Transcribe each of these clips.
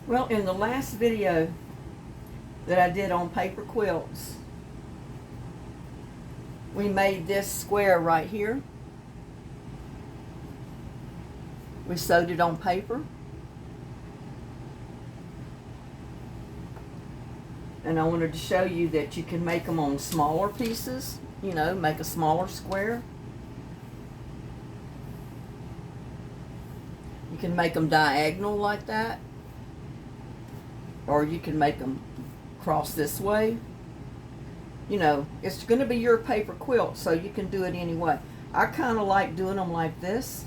Well, in the last video that I did on paper quilts, we made this square right here. We sewed it on paper. And I wanted to show you that you can make them on smaller pieces, you know, make a smaller square. You can make them diagonal like that. Or you can make them cross this way. You know, it's going to be your paper quilt, so you can do it any way. I kind of like doing them like this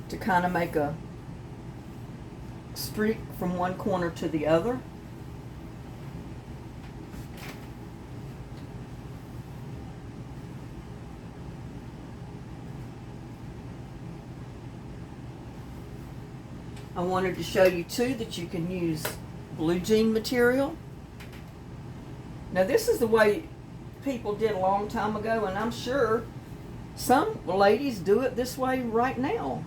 to kind of make a streak from one corner to the other. I wanted to show you too that you can use blue jean material. Now this is the way people did a long time ago, and I'm sure some ladies do it this way right now.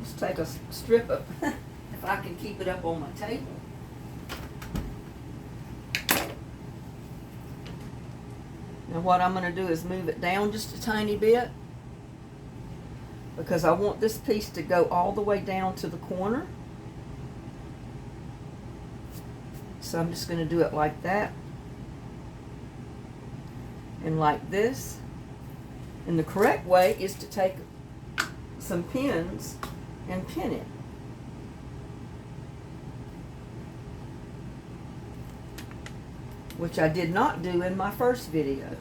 Let's take a strip of, if I can keep it up on my table. Now what I'm going to do is move it down just a tiny bit, because I want this piece to go all the way down to the corner. So I'm just going to do it like that and like this. And the correct way is to take some pins and pin it. Which I did not do in my first video.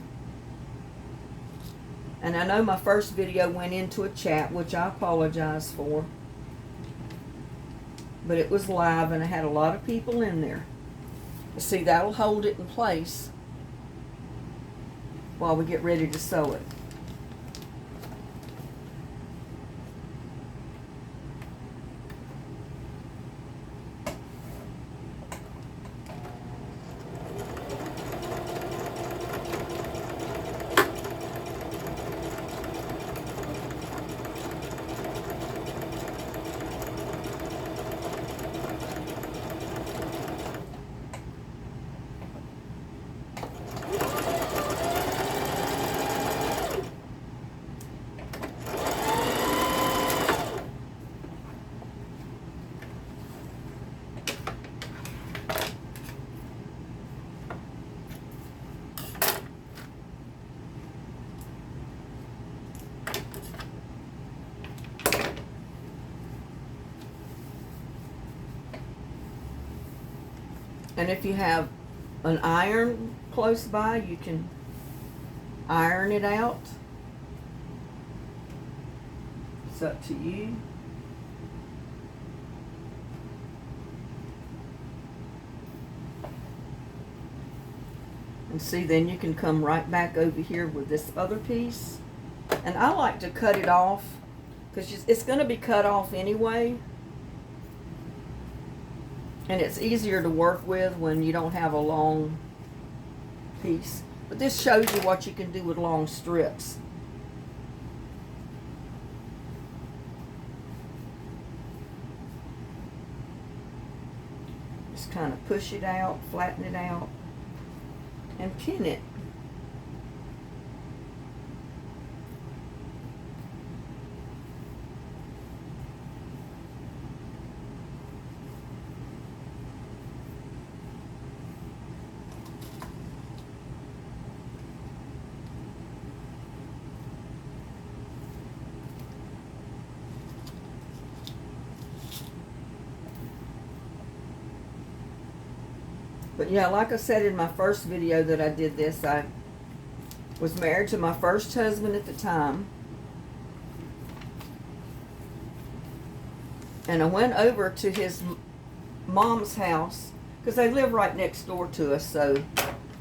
And I know my first video went into a chat, which I apologize for. But it was live and I had a lot of people in there. See, that'll hold it in place while we get ready to sew it. And if you have an iron close by, you can iron it out. It's up to you. And see, then you can come right back over here with this other piece. And I like to cut it off because it's going to be cut off anyway. And it's easier to work with when you don't have a long piece. But this shows you what you can do with long strips. Just kind of push it out, flatten it out, and pin it. But yeah, like I said in my first video that I did this, I was married to my first husband at the time. And I went over to his mom's house, because they live right next door to us, so,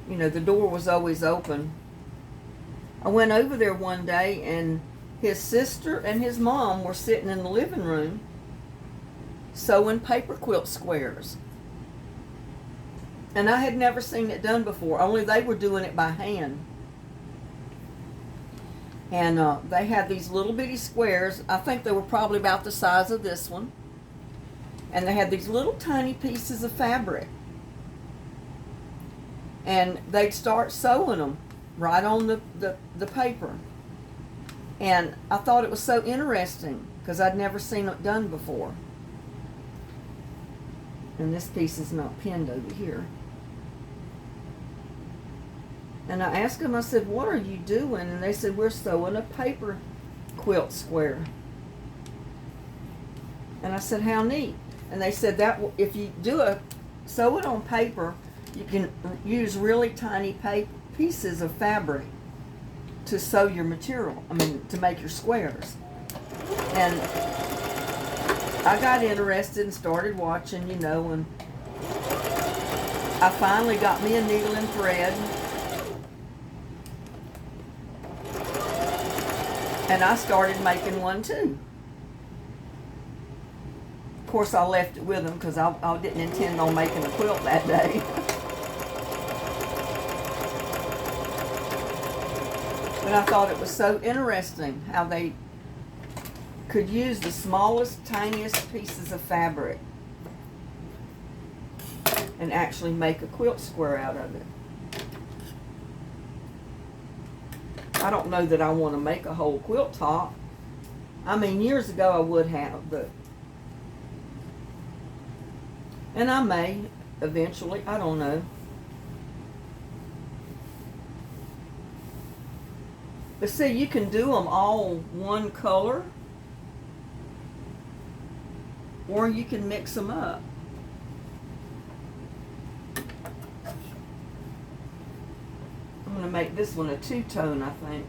you know, the door was always open. I went over there one day, and his sister and his mom were sitting in the living room sewing paper quilt squares. And I had never seen it done before, only they were doing it by hand. And they had these little bitty squares. I think they were probably about the size of this one. And they had these little tiny pieces of fabric. And they'd start sewing them right on the paper. And I thought it was so interesting because I'd never seen it done before. And this piece is not pinned over here. And I asked them, I said, what are you doing? And they said, we're sewing a paper quilt square. And I said, how neat. And they said that if you sew it on paper, you can use really tiny pieces of fabric to sew your material, to make your squares. And I got interested and started watching, and I finally got me a needle and thread. And I started making one too. Of course, I left it with them because I didn't intend on making a quilt that day. But I thought it was so interesting how they could use the smallest, tiniest pieces of fabric and actually make a quilt square out of it. I don't know that I want to make a whole quilt top. Years ago I would have, but... And I may, eventually, I don't know. But see, you can do them all one color, or you can mix them up. I'm going to make this one a two-tone, I think.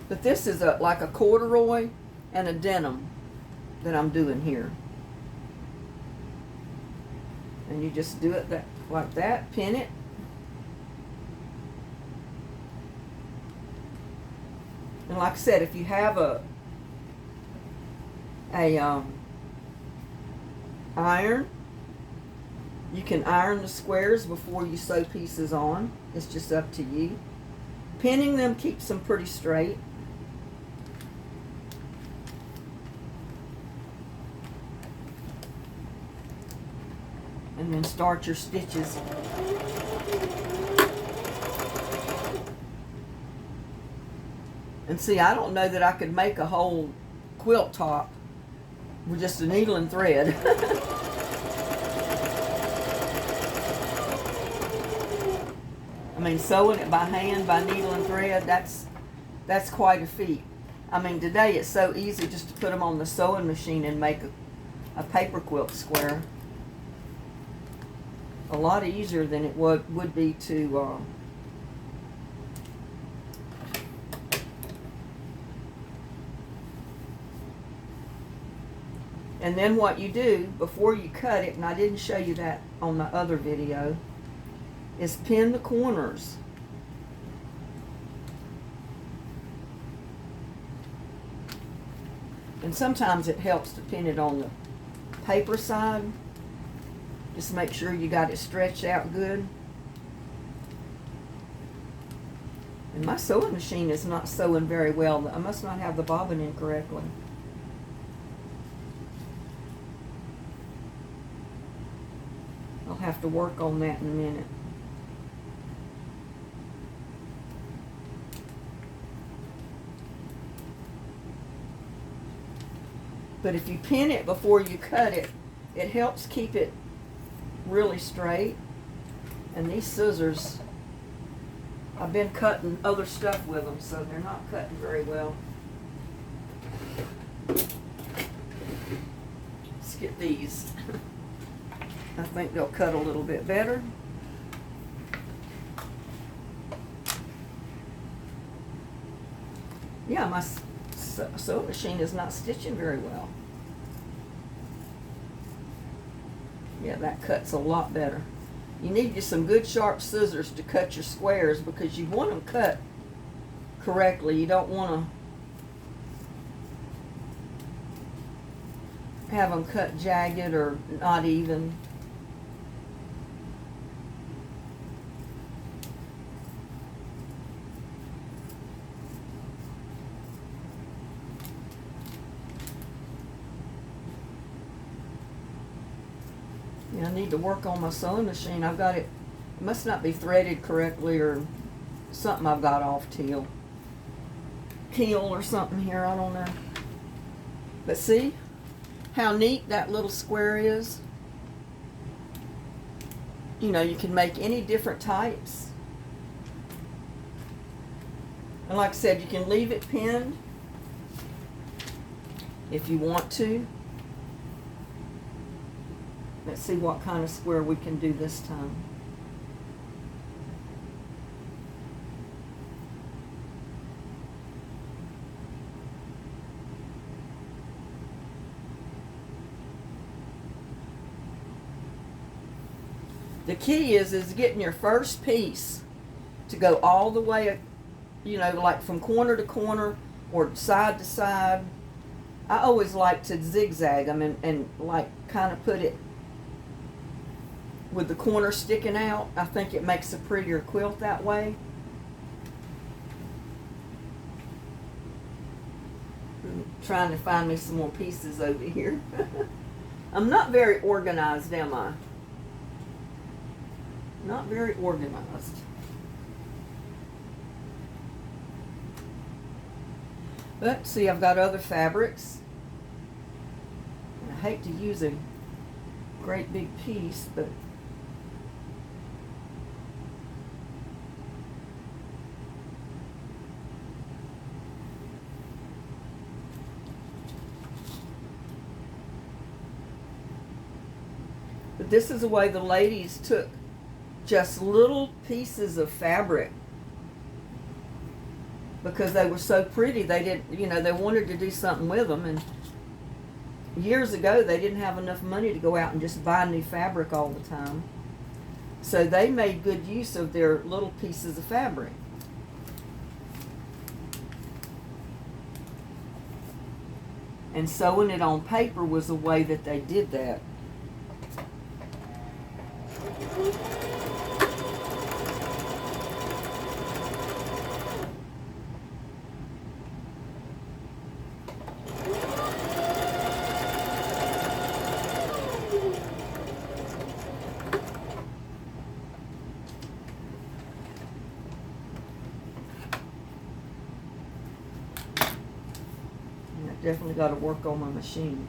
But this is like a corduroy and a denim that I'm doing here. And you just do it like that, pin it. And like I said, if you have a iron, you can iron the squares before you sew pieces on. It's just up to you. Pinning them keeps them pretty straight. And then start your stitches. And see, I don't know that I could make a whole quilt top with just a needle and thread. Sewing it by hand, by needle and thread, that's quite a feat. Today it's so easy just to put them on the sewing machine and make a paper quilt square. A lot easier than it would be to and then what you do before you cut it, and I didn't show you that on the other video, is pin the corners. And sometimes it helps to pin it on the paper side. Just make sure you got it stretched out good. And my sewing machine is not sewing very well. I must not have the bobbin in correctly. I'll have to work on that in a minute. But if you pin it before you cut it, it helps keep it really straight. And these scissors, I've been cutting other stuff with them, so they're not cutting very well. Let's get these. I think they'll cut a little bit better. Yeah, my sewing machine is not stitching very well. Yeah, that cuts a lot better. You need some good sharp scissors to cut your squares because you want them cut correctly. You don't want to have them cut jagged or not even. I need to work on my sewing machine. I've got it must not be threaded correctly, or something I've got off keel or something here, I don't know. But see how neat that little square is? You know, you can make any different types. And like I said, you can leave it pinned if you want to. Let's see what kind of square we can do this time. The key is getting your first piece to go all the way, you know, like from corner to corner or side to side. I always like to zigzag them and like kind of put it with the corner sticking out. I think it makes a prettier quilt that way. I'm trying to find me some more pieces over here. I'm not very organized, am I? Not very organized. But see, I've got other fabrics. And I hate to use a great big piece, but this is the way the ladies took just little pieces of fabric, because they were so pretty. They didn't, you know, they wanted to do something with them, and years ago they didn't have enough money to go out and just buy new fabric all the time. So they made good use of their little pieces of fabric. And sewing it on paper was a way that they did that. Definitely got to work on my machine.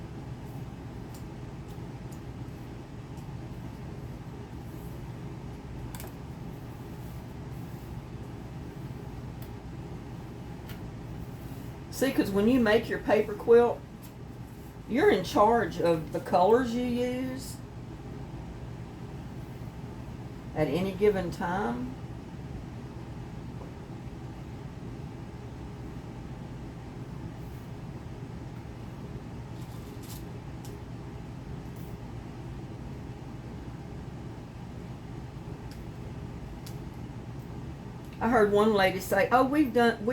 See, because when you make your paper quilt, you're in charge of the colors you use at any given time. I heard one lady say, "Oh, we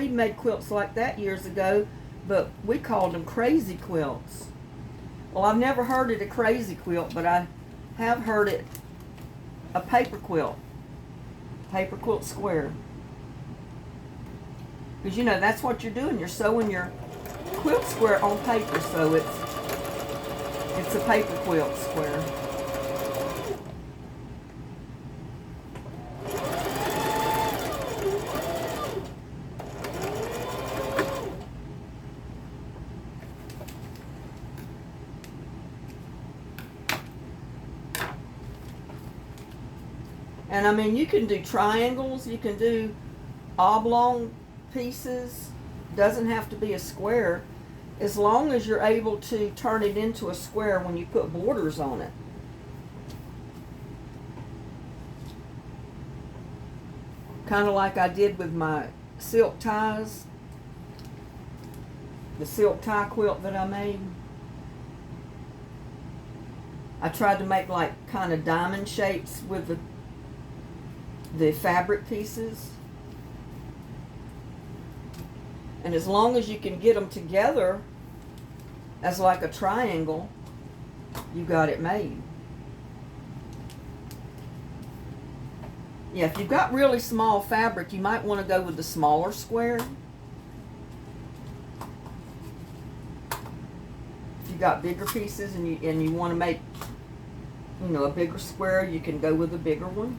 made quilts like that years ago, but we called them crazy quilts." Well, I've never heard it a crazy quilt, but I have heard it a paper quilt square. Because you know that's what you're doing. You're sewing your quilt square on paper, so it's a paper quilt square. And I mean, you can do triangles, you can do oblong pieces. Doesn't have to be a square, as long as you're able to turn it into a square when you put borders on it. Kind of like I did with my silk ties, the silk tie quilt that I made. I tried to make like kind of diamond shapes with the fabric pieces. And as long as you can get them together as like a triangle, you got it made. Yeah, if you've got really small fabric, you might want to go with the smaller square. If you've got bigger pieces and you want to make you know, a bigger square, you can go with a bigger one.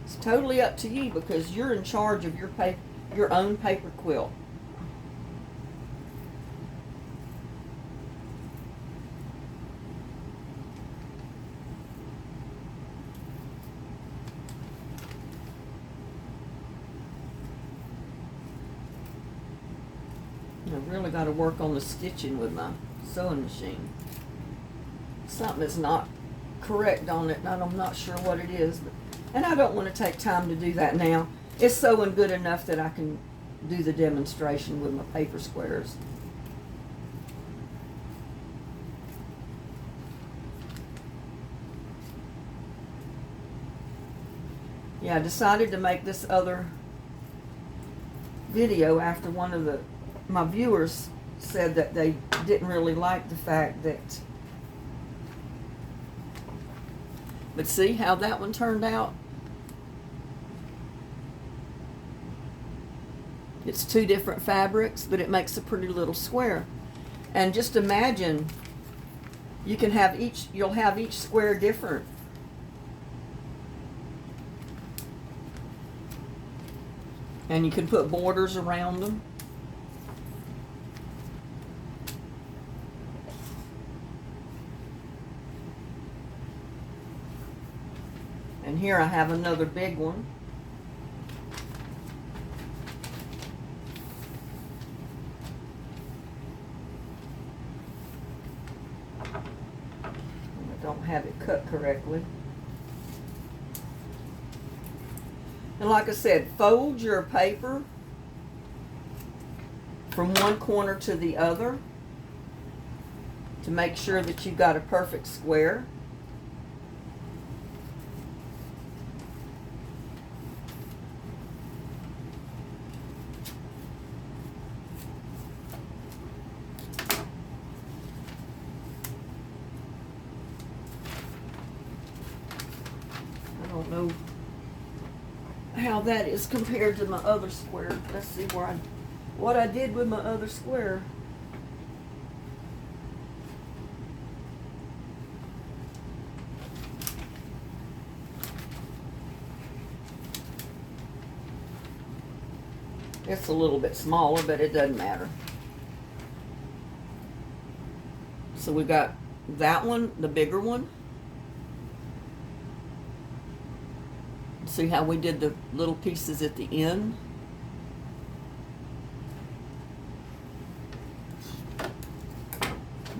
It's totally up to you because you're in charge of your own paper quilt. I really got to work on the stitching with my sewing machine. Something is not correct on it, and I'm not sure what it is. And I don't want to take time to do that now. It's sewing good enough that I can do the demonstration with my paper squares. Yeah, I decided to make this other video after one of my viewers said that they didn't really like the fact that, but see how that one turned out? It's two different fabrics, but it makes a pretty little square. And just imagine, you'll have each square different. And you can put borders around them. And here I have another big one. I don't have it cut correctly. And like I said, fold your paper from one corner to the other to make sure that you've got a perfect square. I don't know how that is compared to my other square. Let's see what I did with my other square. It's a little bit smaller, but it doesn't matter. So we got that one, the bigger one. See how we did the little pieces at the end?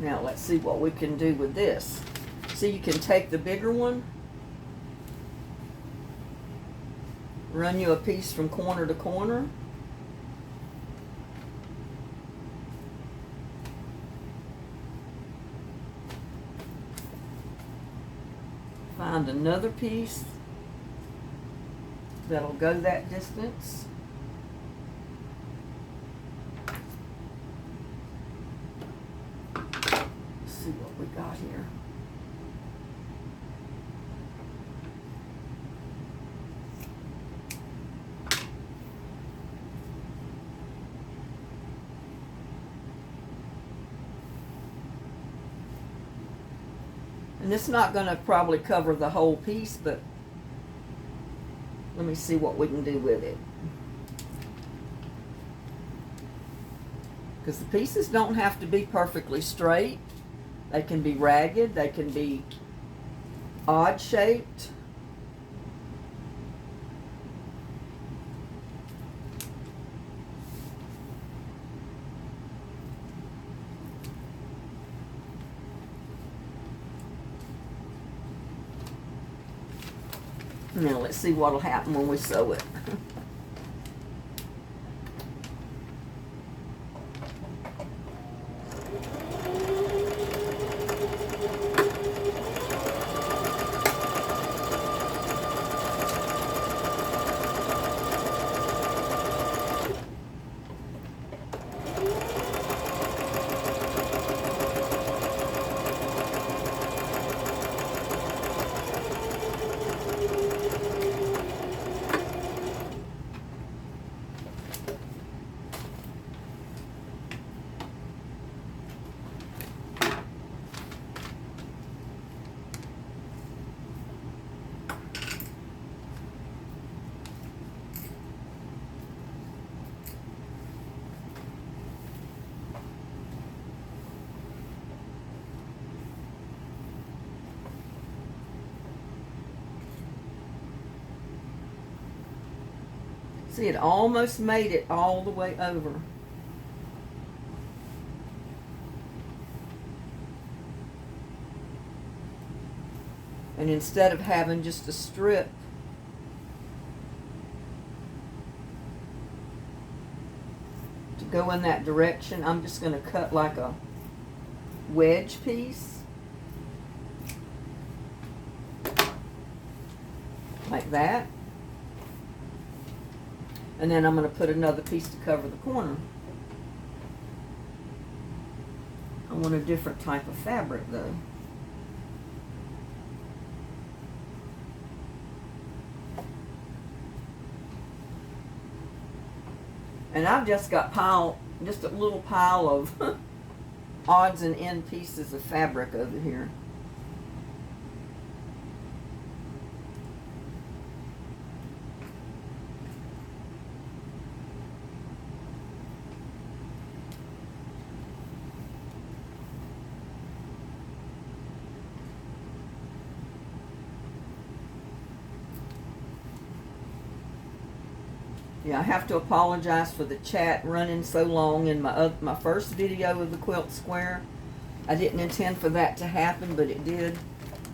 Now let's see what we can do with this. See, you can take the bigger one, run you a piece from corner to corner. Find another piece that'll go that distance. Let's see what we got here. And it's not going to probably cover the whole piece, but let me see what we can do with it. Because the pieces don't have to be perfectly straight. They can be ragged. They can be odd shaped. Now let's see what'll happen when we sew it. See, it almost made it all the way over. And instead of having just a strip, to go in that direction, I'm just going to cut like a wedge piece. Like that. And then I'm going to put another piece to cover the corner. I want a different type of fabric though. And I've just got just a little pile of odds and end pieces of fabric over here. Yeah, I have to apologize for the chat running so long in my first video of the quilt square. I didn't intend for that to happen, but it did.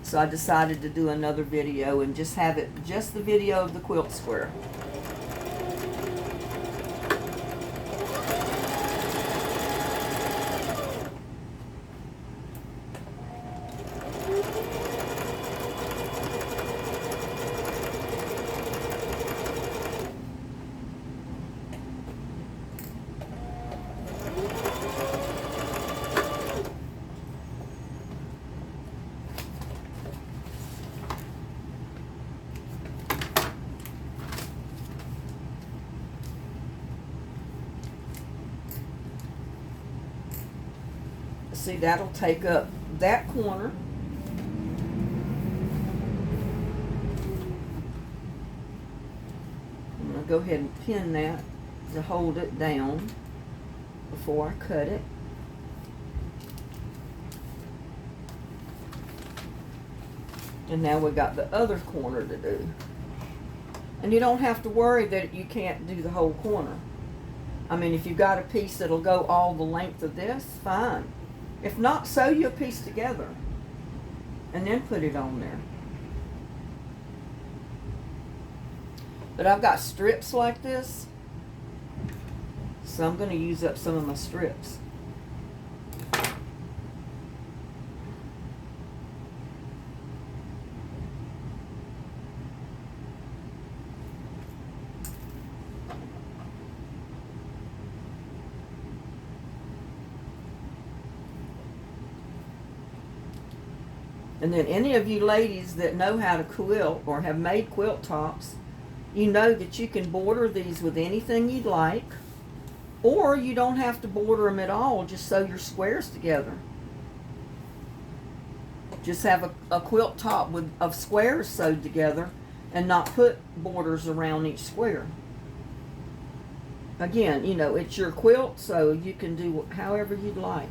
So I decided to do another video and just have it, just the video of the quilt square. See, that'll take up that corner. I'm going to go ahead and pin that to hold it down before I cut it. And now we've got the other corner to do. And you don't have to worry that you can't do the whole corner. I mean, if you've got a piece that'll go all the length of this, fine. If not, sew you a piece together and then put it on there. But I've got strips like this, so I'm going to use up some of my strips. And then any of you ladies that know how to quilt or have made quilt tops, you know that you can border these with anything you'd like, or you don't have to border them at all, just sew your squares together. Just have a quilt top of squares sewed together and not put borders around each square. Again, you know, it's your quilt, so you can do however you'd like.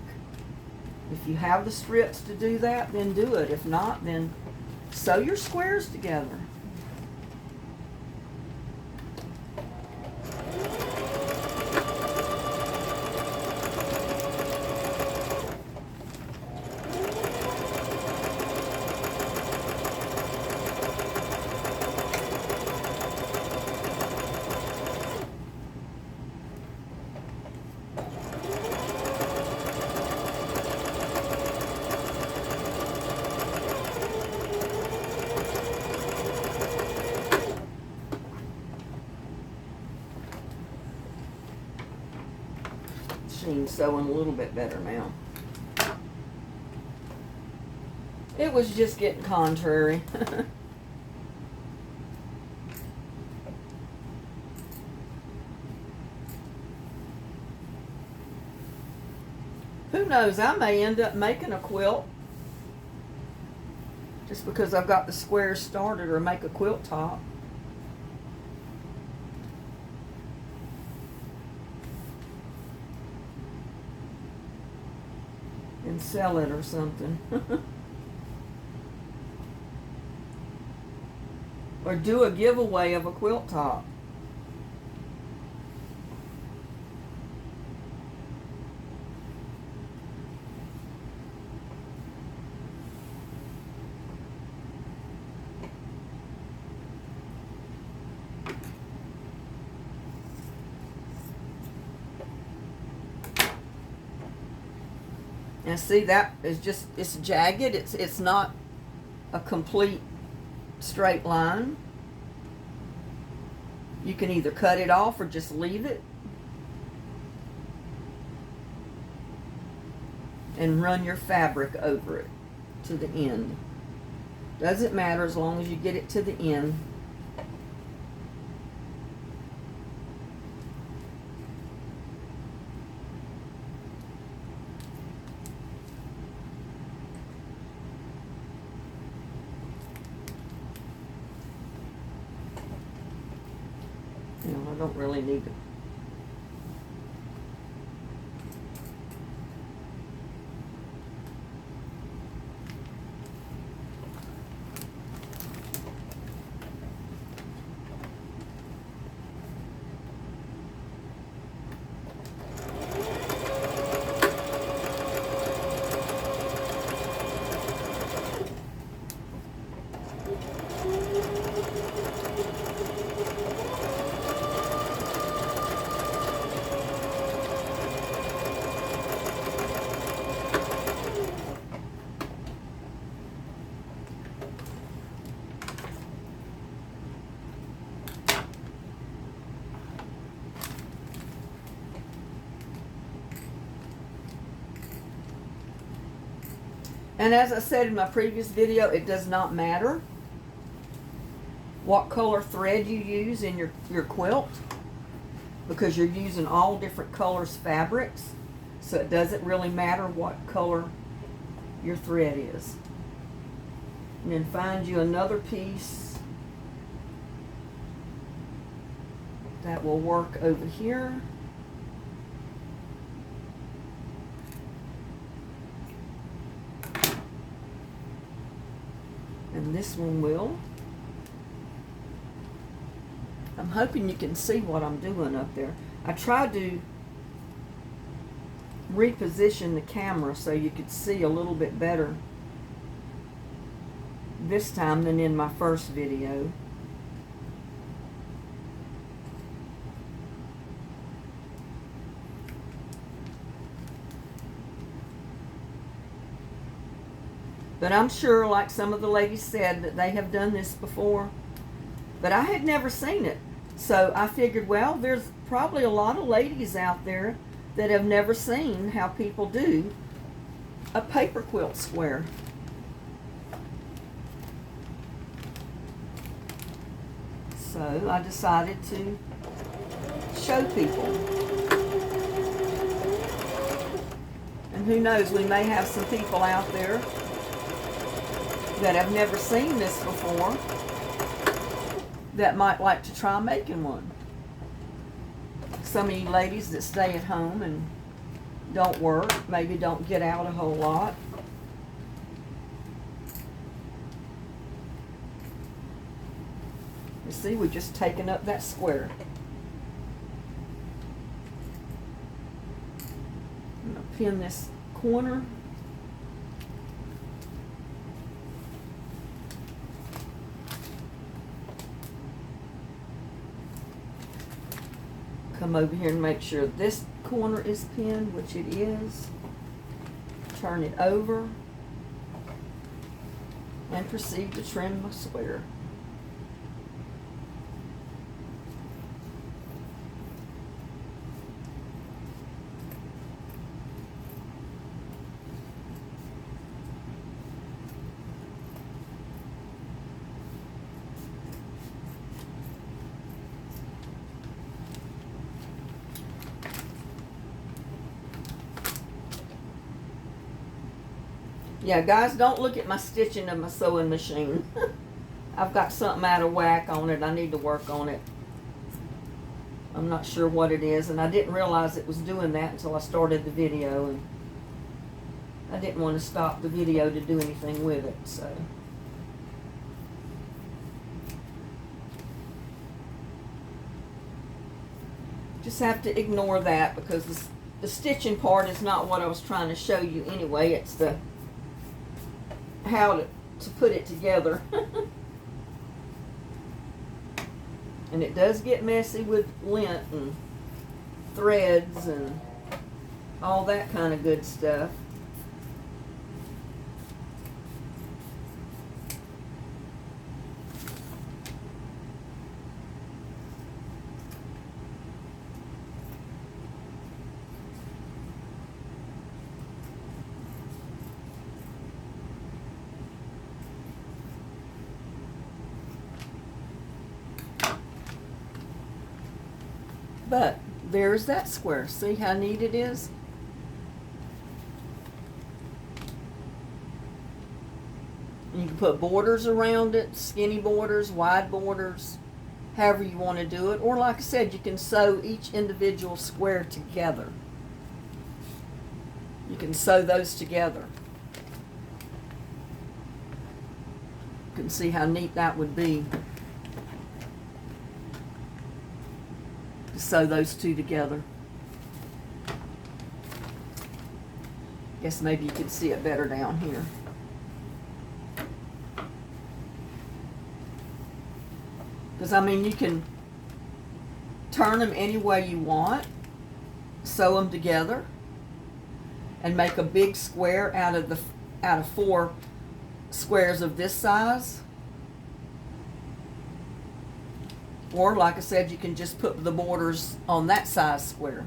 If you have the strips to do that, then do it. If not, then sew your squares together. She's sewing a little bit better now. It was just getting contrary. Who knows, I may end up making a quilt just because I've got the squares started, or make a quilt top. And sell it or something. Or do a giveaway of a quilt top. And see, that is just, it's jagged. It's not a complete straight line. You can either cut it off or just leave it and run your fabric over it to the end. Doesn't matter as long as you get it to the end. You know, I don't really need to. And as I said in my previous video, it does not matter what color thread you use in your quilt, because you're using all different colors fabrics, so it doesn't really matter what color your thread is. And then find you another piece that will work over here. And this one will. I'm hoping you can see what I'm doing up there. I tried to reposition the camera so you could see a little bit better this time than in my first video. But I'm sure, like some of the ladies said, that they have done this before. But I had never seen it. So I figured, well, there's probably a lot of ladies out there that have never seen how people do a paper quilt square. So I decided to show people. And who knows, we may have some people out there that have never seen this before that might like to try making one. Some of you ladies that stay at home and don't work, maybe don't get out a whole lot. You see, we're just taking up that square. I'm going to pin this corner. Come over here and make sure this corner is pinned, which it is. Turn it over and proceed to trim my square. Yeah, guys, don't look at my stitching of my sewing machine. I've got something out of whack on it. I need to work on it. I'm not sure what it is, and I didn't realize it was doing that until I started the video, and I didn't want to stop the video to do anything with it, so. Just have to ignore that, because the stitching part is not what I was trying to show you anyway. It's the how to put it together. And it does get messy with lint and threads and all that kind of good stuff. But there's that square. See how neat it is? You can put borders around it, skinny borders, wide borders, however you want to do it. Or like I said, you can sew each individual square together. You can sew those together. You can see how neat that would be to sew those two together. Guess maybe you can see it better down here. Because I mean, you can turn them any way you want, sew them together, and make a big square out of 4 squares of this size. Or like I said, you can just put the borders on that size square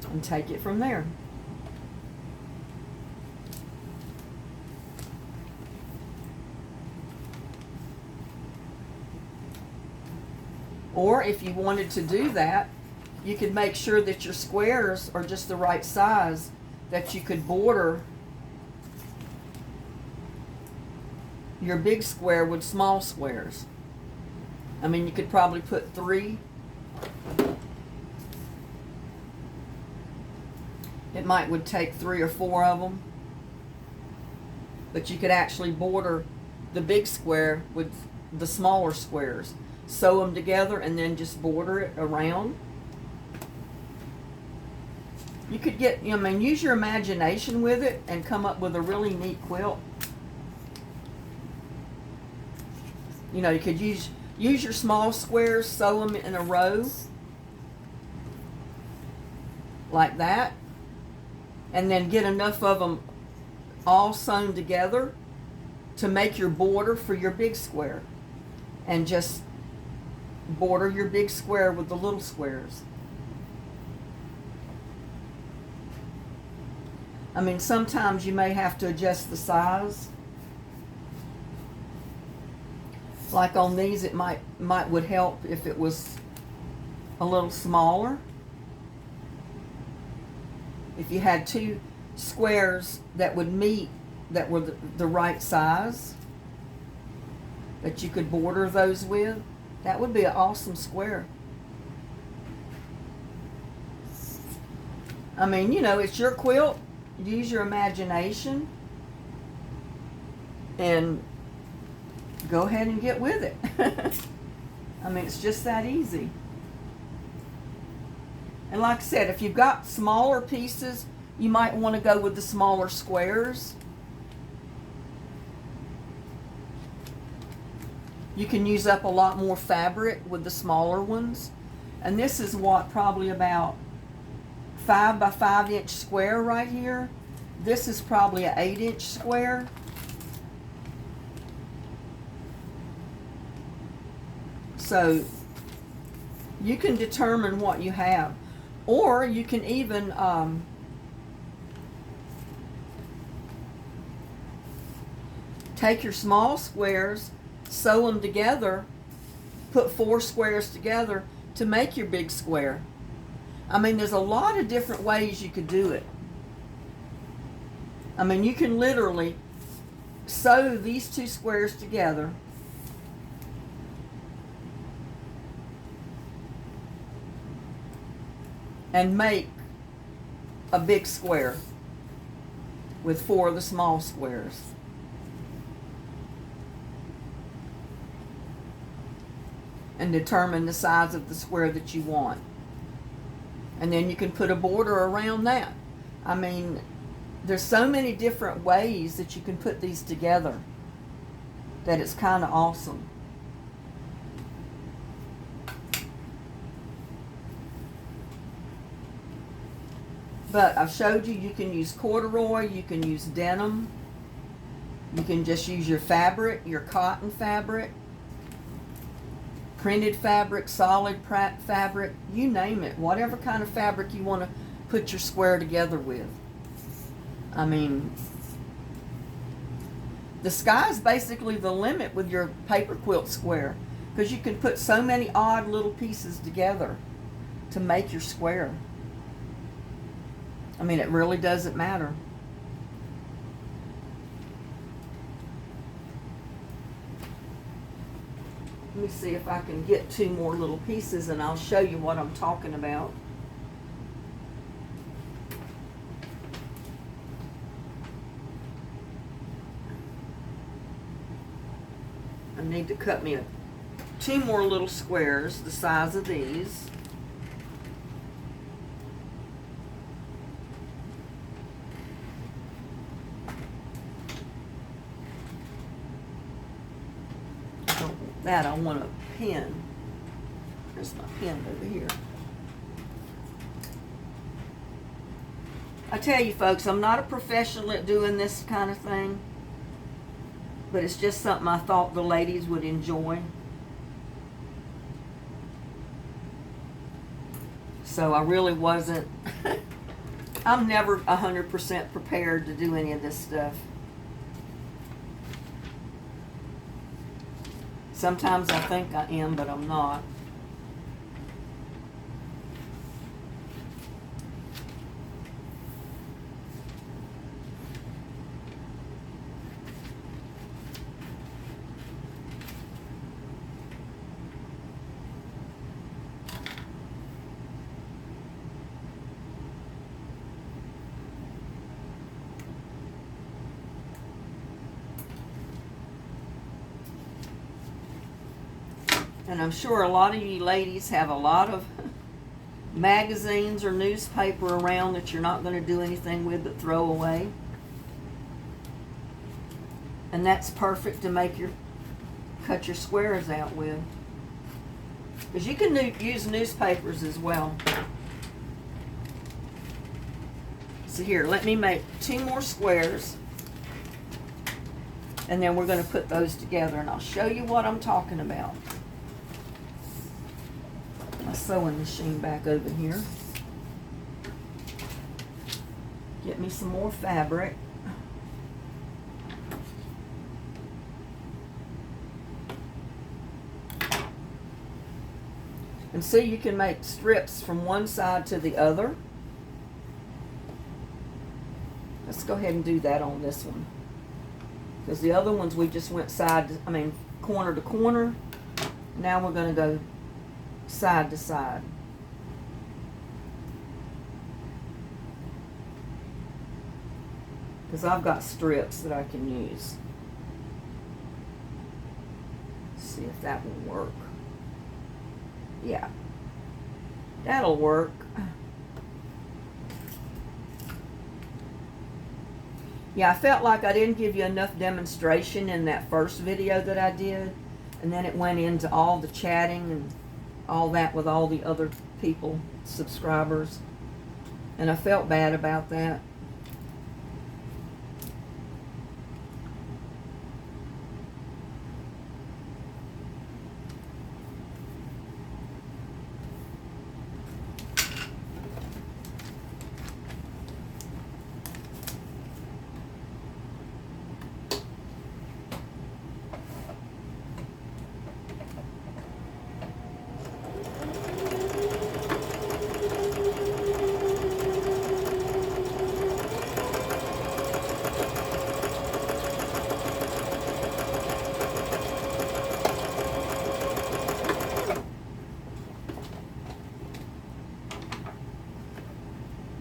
and take it from there. Or if you wanted to do that, you could make sure that your squares are just the right size, that you could border your big square with small squares. I mean, you could probably put 3. It would take 3 or 4 of them. But you could actually border the big square with the smaller squares. Sew them together and then just border it around. You could get, I mean, use your imagination with it and come up with a really neat quilt. You know, you could use your small squares, sew them in a row like that, and then get enough of them all sewn together to make your border for your big square, and just border your big square with the little squares. I mean, sometimes you may have to adjust the size. Like on these, it would help if it was a little smaller. If you had 2 squares that would meet, that were the right size, that you could border those with, that would be an awesome square. I mean, you know, it's your quilt. Use your imagination and go ahead and get with it. I mean, it's just that easy. And like I said, if you've got smaller pieces, you might want to go with the smaller squares. You can use up a lot more fabric with the smaller ones. And this is what, probably about 5 by 5 inch square right here. This is probably an 8 inch square. So you can determine what you have. Or you can even take your small squares, sew them together, put 4 squares together to make your big square. I mean, there's a lot of different ways you could do it. I mean, you can literally sew these 2 squares together and make a big square with 4 of the small squares. And determine the size of the square that you want. And then you can put a border around that. I mean, there's so many different ways that you can put these together that it's kind of awesome. But I've showed you, you can use corduroy, you can use denim, you can just use your fabric, your cotton fabric, printed fabric, solid fabric, you name it. Whatever kind of fabric you want to put your square together with. I mean, the sky's basically the limit with your paper quilt square. because you can put so many odd little pieces together to make your square. I mean, it really doesn't matter. Let me see if I can get 2 more little pieces and I'll show you what I'm talking about. I need to cut me 2 more little squares the size of these. That I want a pen. There's my pen over here. I tell you folks, I'm not a professional at doing this kind of thing, but it's just something I thought the ladies would enjoy. So I really wasn't, I'm never 100% prepared to do any of this stuff. Sometimes I think I am, but I'm not. And I'm sure a lot of you ladies have a lot of magazines or newspaper around that you're not going to do anything with but throw away. And that's perfect to make your, cut your squares out with. Because you can use newspapers as well. So here, let me make 2 more squares. And then we're going to put those together and I'll show you what I'm talking about. My sewing machine back over here. Get me some more fabric. And see, you can make strips from one side to the other. Let's go ahead and do that on this one. Because the other ones we just went corner to corner. Now we're going to go side to side. Because I've got strips that I can use. Let's see if that will work. Yeah, that'll work. Yeah, I felt like I didn't give you enough demonstration in that first video that I did, and then it went into all the chatting and all that with all the other people, subscribers, and I felt bad about that.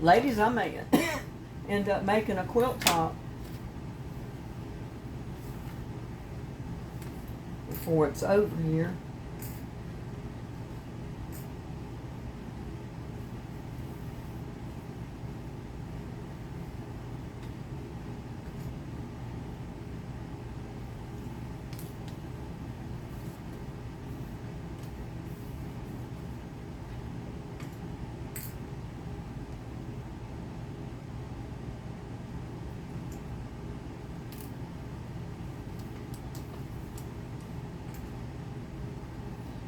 Ladies, I may end up making a quilt top before it's over here.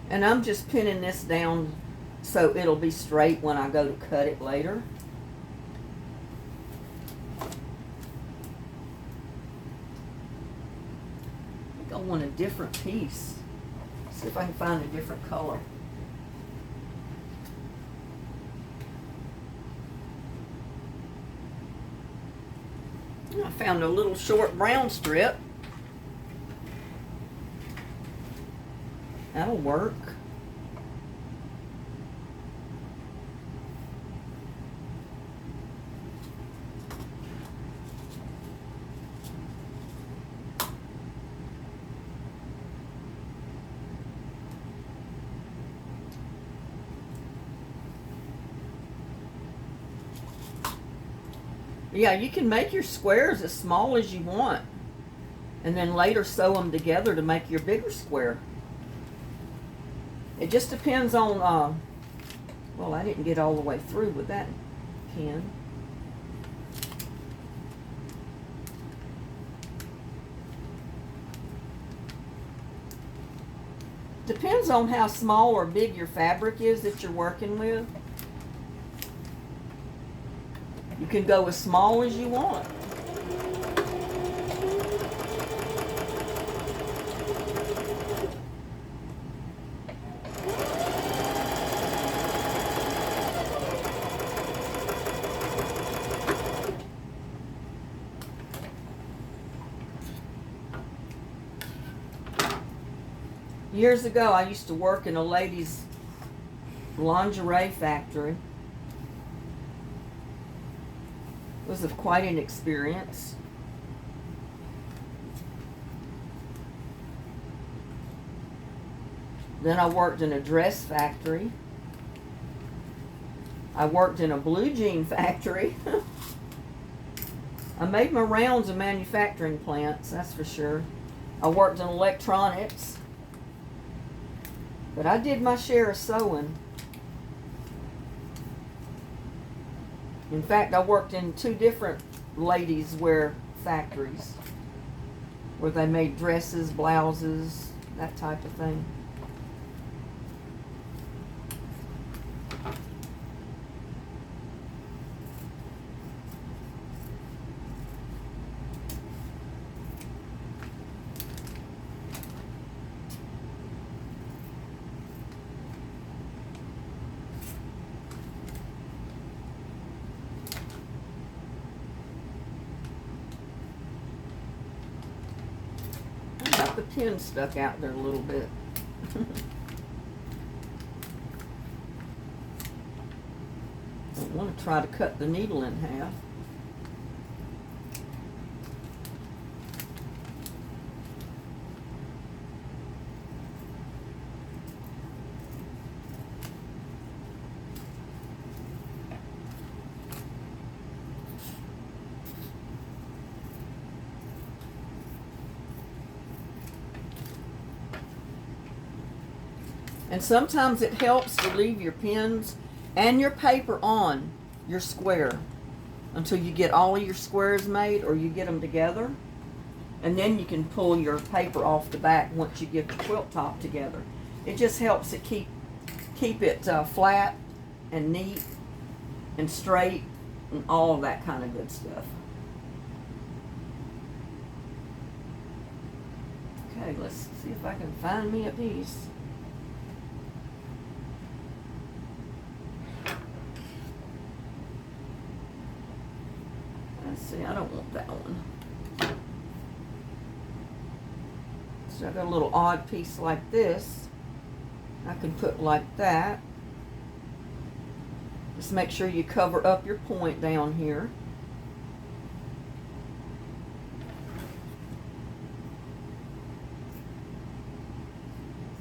And I'm just pinning this down so it'll be straight when I go to cut it later. I think I want a different piece. See if I can find a different color. I found a little short brown strip. That'll work. Yeah, you can make your squares as small as you want and then later sew them together to make your bigger square. It just depends on, well, I didn't get all the way through with that pin. Depends on how small or big your fabric is that you're working with. You can go as small as you want. Years ago, I used to work in a ladies' lingerie factory. It was quite an experience. Then I worked in a dress factory. I worked in a blue jean factory. I made my rounds in manufacturing plants, that's for sure. I worked in electronics. But I did my share of sewing. In fact, I worked in 2 different ladies' wear factories where they made dresses, blouses, that type of thing. The pin stuck out there a little bit. I want to try to cut the needle in half. And sometimes it helps to leave your pins and your paper on your square until you get all of your squares made or you get them together. And then you can pull your paper off the back once you get the quilt top together. It just helps it keep it flat and neat and straight and all of that kind of good stuff. Okay, let's see if I can find me a piece. See, I don't want that one. So I got a little odd piece like this. I can put like that. Just make sure you cover up your point down here.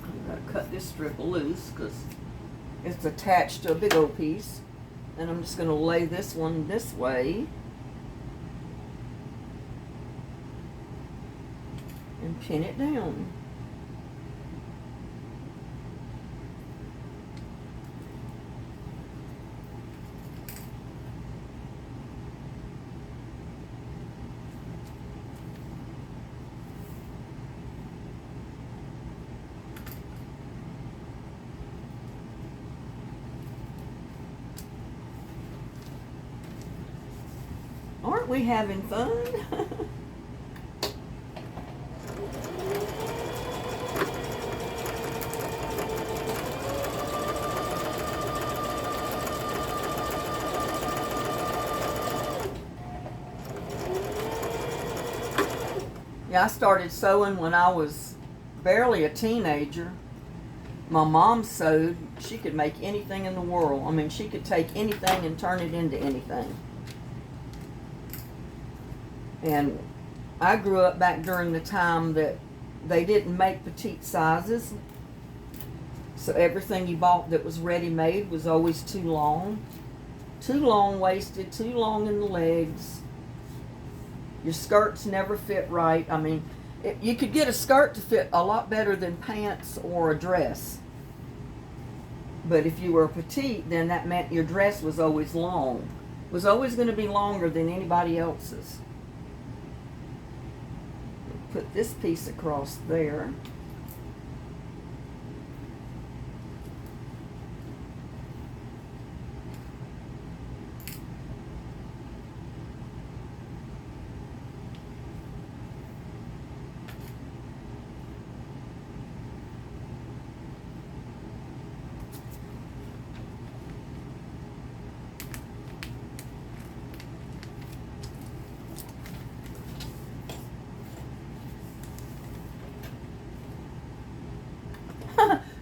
I'm going to cut this strip loose because it's attached to a big old piece. And I'm just going to lay this one this way. And pin it down. Aren't we having fun? Yeah, I started sewing when I was barely a teenager. My mom sewed. She could make anything in the world. I mean, she could take anything and turn it into anything. And I grew up back during the time that they didn't make petite sizes. So everything you bought that was ready-made was always too long waisted, too long in the legs. Your skirts never fit right. I mean, you could get a skirt to fit a lot better than pants or a dress. But if you were petite, then that meant your dress was always long. It was always going to be longer than anybody else's. Put this piece across there.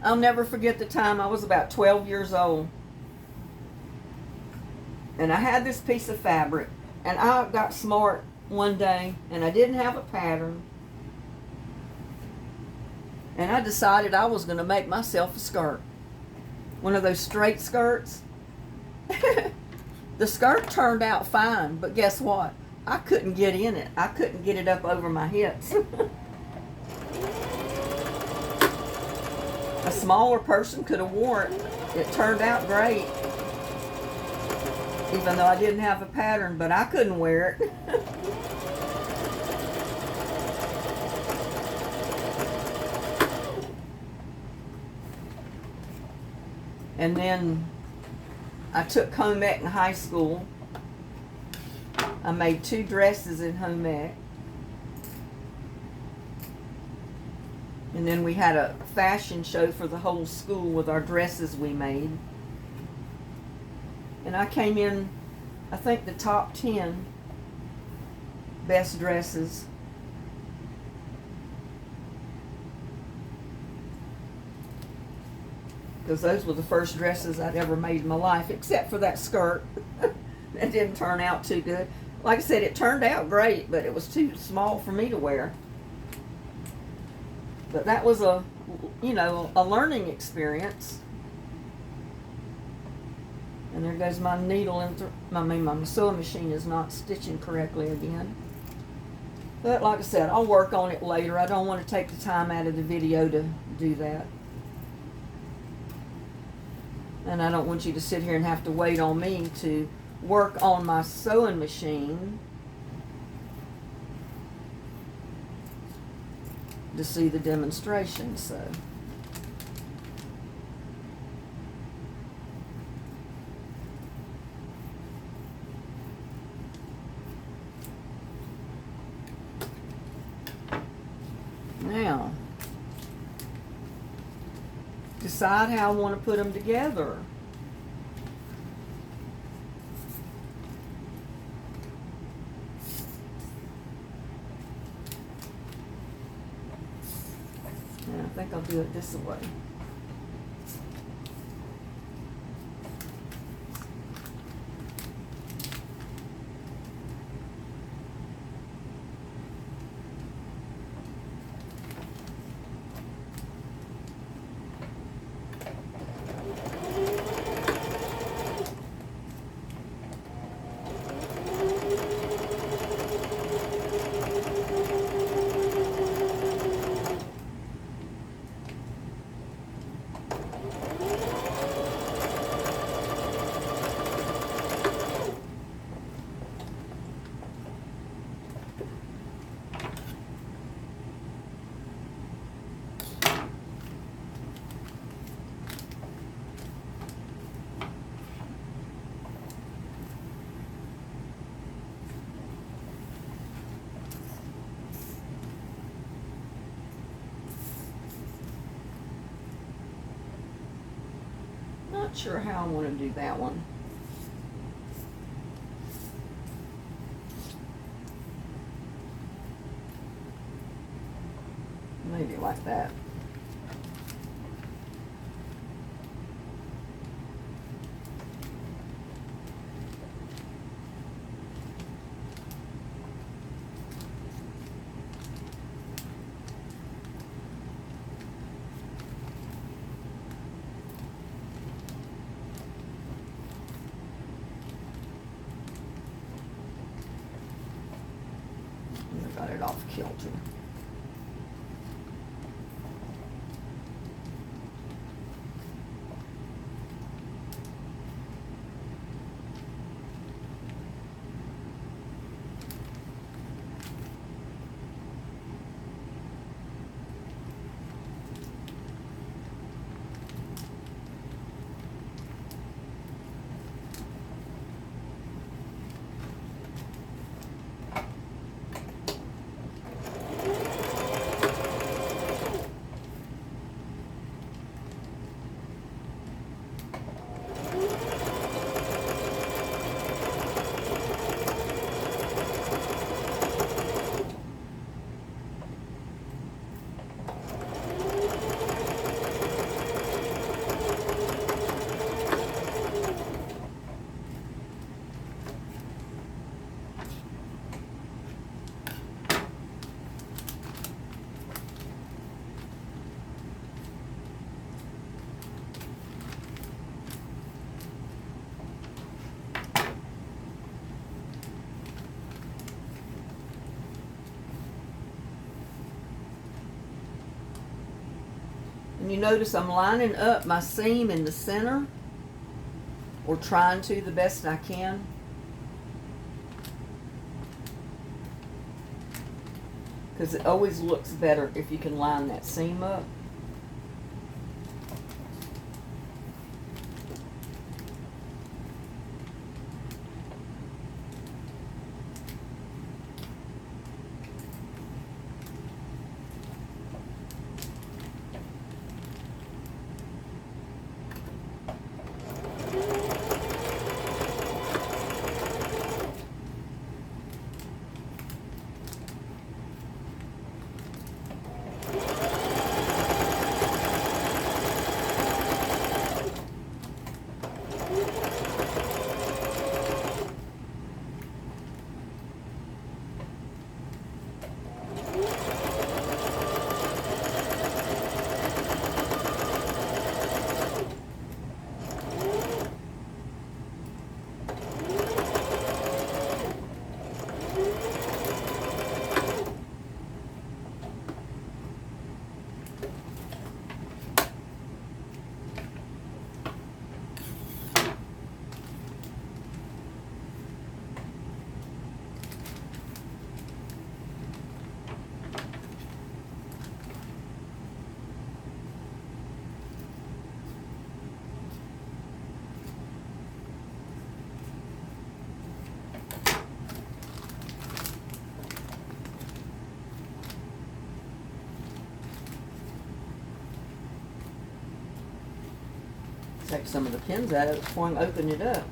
I'll never forget the time I was about 12 years old. And I had this piece of fabric. And I got smart one day and I didn't have a pattern. And I decided I was going to make myself a skirt. One of those straight skirts. The skirt turned out fine, but guess what? I couldn't get in it. I couldn't get it up over my hips. A smaller person could have worn it. It turned out great. Even though I didn't have a pattern, but I couldn't wear it. And then I took home ec in high school. I made 2 dresses in home ec. And then we had a fashion show for the whole school with our dresses we made. And I came in, I think, the top 10 best dresses. Because those were the first dresses I'd ever made in my life, except for that skirt. That didn't turn out too good. Like I said, it turned out great, but it was too small for me to wear. But that was a learning experience. And there goes my needle, my sewing machine is not stitching correctly again. But like I said, I'll work on it later. I don't want to take the time out of the video to do that. And I don't want you to sit here and have to wait on me to work on my sewing machine to see the demonstration. So now decide how I want to put them together. And I think I'll do it this way. Not sure how I want to do that one. maybe like that. Got it off kilter. And you notice I'm lining up my seam in the center, or trying to the best I can. Because it always looks better if you can line that seam up. Take some of the pins out of it before I open it up.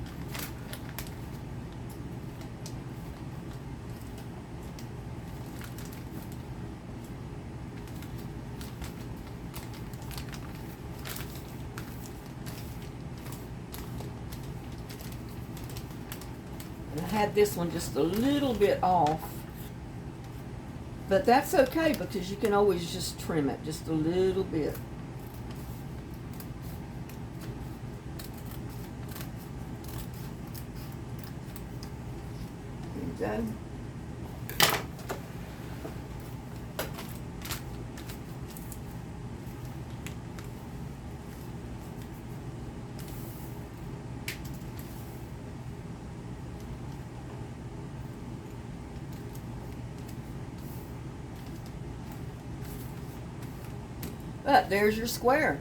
And I had this one just a little bit off, but that's okay because you can always just trim it just a little bit. Go. But there's your square.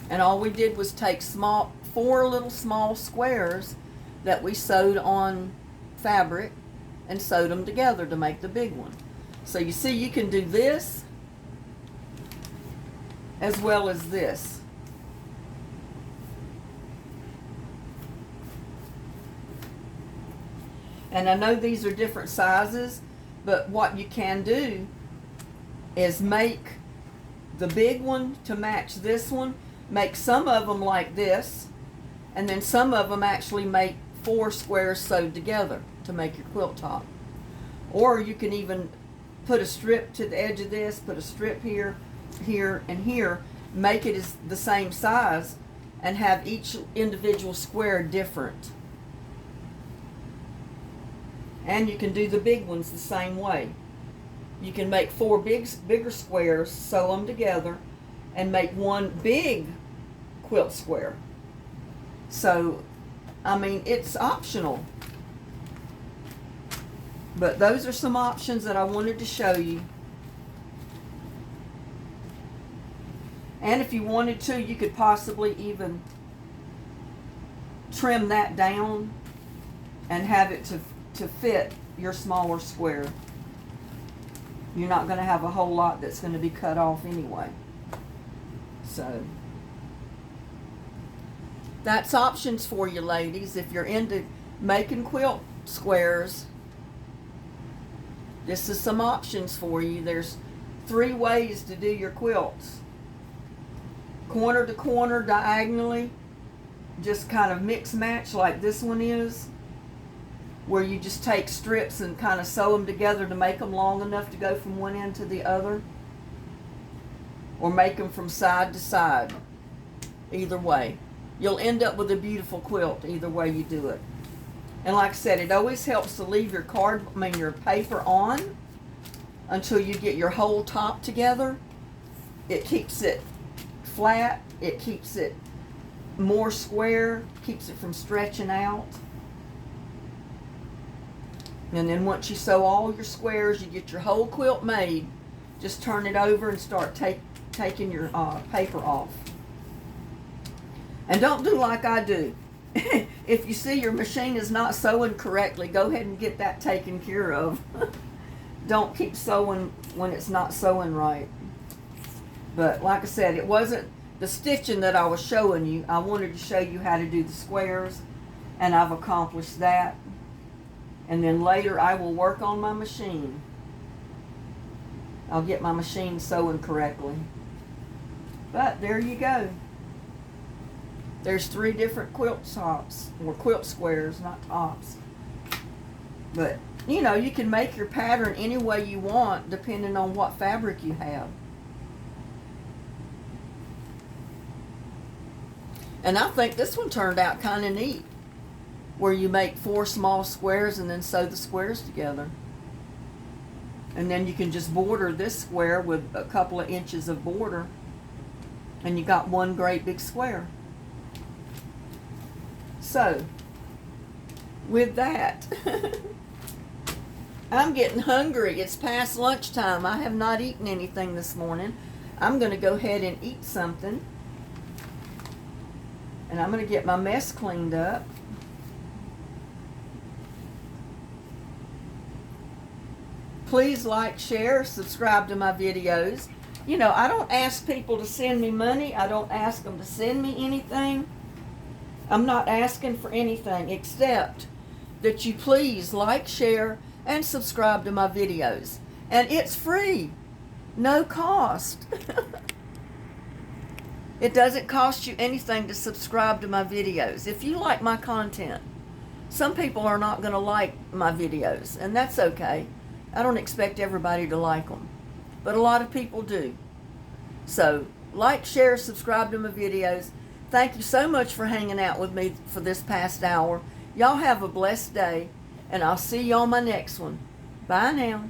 And all we did was take four little small squares that we sewed on fabric and sewed them together to make the big one. So you see, you can do this as well as this. And I know these are different sizes, but what you can do is make the big one to match this one. Make some of them like this, and then some of them actually make 4 squares sewed together to make your quilt top. Or you can even put a strip to the edge of this, put a strip here, here, and here, make it as the same size, and have each individual square different. And you can do the big ones the same way. You can make 4 bigger squares, sew them together, and make one big quilt square. So, I mean, it's optional. But those are some options that I wanted to show you. And if you wanted to, you could possibly even trim that down and have it to fit your smaller square. You're not going to have a whole lot that's going to be cut off anyway. So, that's options for you ladies. If you're into making quilt squares, this is some options for you. There's 3 ways to do your quilts. Corner to corner, diagonally, just kind of mix match like this one is, where you just take strips and kind of sew them together to make them long enough to go from one end to the other, or make them from side to side. Either way, you'll end up with a beautiful quilt either way you do it. And like I said, it always helps to leave your your paper on until you get your whole top together. It keeps it flat, it keeps it more square, keeps it from stretching out. And then once you sew all your squares, you get your whole quilt made. Just turn it over and start taking your paper off. And don't do like I do. If you see your machine is not sewing correctly, go ahead and get that taken care of. Don't keep sewing when it's not sewing right. But like I said, it wasn't the stitching that I was showing you. I wanted to show you how to do the squares, and I've accomplished that. And then later I will work on my machine. I'll get my machine sewing correctly. But there you go. There's 3 different quilt tops, or quilt squares, not tops. But, you know, you can make your pattern any way you want depending on what fabric you have. And I think this one turned out kind of neat, where you make 4 small squares and then sew the squares together. And then you can just border this square with a couple of inches of border, and you got one great big square. So, with that, I'm getting hungry. It's past lunchtime. I have not eaten anything this morning. I'm going to go ahead and eat something. And I'm going to get my mess cleaned up. Please like, share, subscribe to my videos. You know, I don't ask people to send me money. I don't ask them to send me anything. I'm not asking for anything except that you please like, share, and subscribe to my videos. And it's free. No cost. It doesn't cost you anything to subscribe to my videos. If you like my content, some people are not going to like my videos, and that's okay. I don't expect everybody to like them, but a lot of people do. So, like, share, subscribe to my videos. Thank you so much for hanging out with me for this past hour. Y'all have a blessed day, and I'll see you on my next one. Bye now.